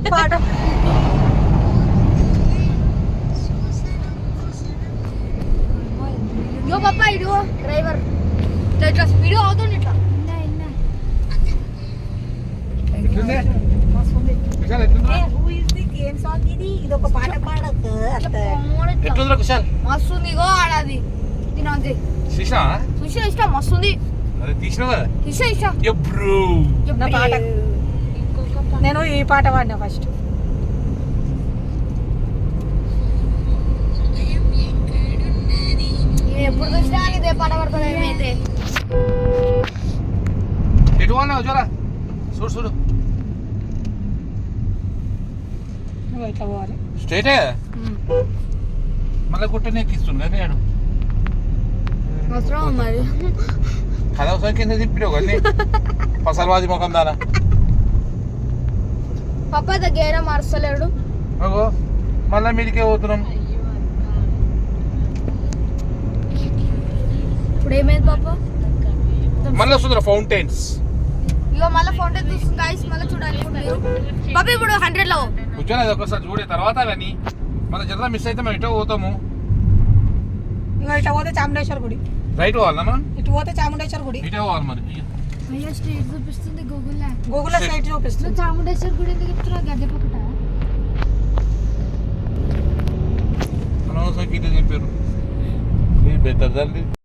పాట యో పాపా ఇదిగో డ్రైవర్ ఇట్లా స్పీడ్ అవుతుంది ఇట్లా ఇది ఒక పాట పాడకు ఎట్లుందిరా కుశాల్? మస్తుంది ఇగో ఆడది తినంది చూసినా చూసా ఇష్టం మస్తుంది అరే తీసినావు కదా చూసా ఇష్టం ఎప్పుడు నా పాట నేను ఈ పాట పాడినా ఫస్ట్ ఎప్పుడు చూసినా ఇదే పాట పడుతుంది ఏమైతే ఎటు అన్నావు చూరా చూడు చూడు నువ్వు ఇట్లా పోవాలి స్ట్రైటే మళ్ళీ గుట్టనే ఎక్కిస్తుంది కానీ నేను అవసరం మరి కథ కింద తిప్పినావు కానీ పసలవాది ముఖం దానా పాప దగ్గర మార్చలేడు అగో మళ్ళీ మీదికే పోతున్నాం ఇప్పుడు ఏమైంది పాప మళ్ళీ వస్తుందిరా ఫౌంటైన్స్ ఇగో మళ్ళీ ఫోన్ చూస్తుంది గైస్ మళ్ళీ చూడాలి ఇప్పుడు మీరు పాప ఇప్పుడు 100 లో కూర్చొని అది ఒకసారి చూడే తర్వాత కానీ మన జర మిస్ అయితే మేము ఇటో పోతాము ఇంకా ఇట్లా పోతే చాముండేశ్వర గుడి రైట్ పోవాలమ్మా ఇటు పోతే చాముండేశ్వర గుడి ఇటే పోవాలి మరి అయ్యో స్ట్రీట్ చూపిస్తుంది గూగుల్ సైట్ చూపిస్తుంది చాముండేశ్వర గుడి ఎందుకు చెప్తున్నా గద్దె పక్కట అనవసరం గిట్ల చెప్పారు బెటర్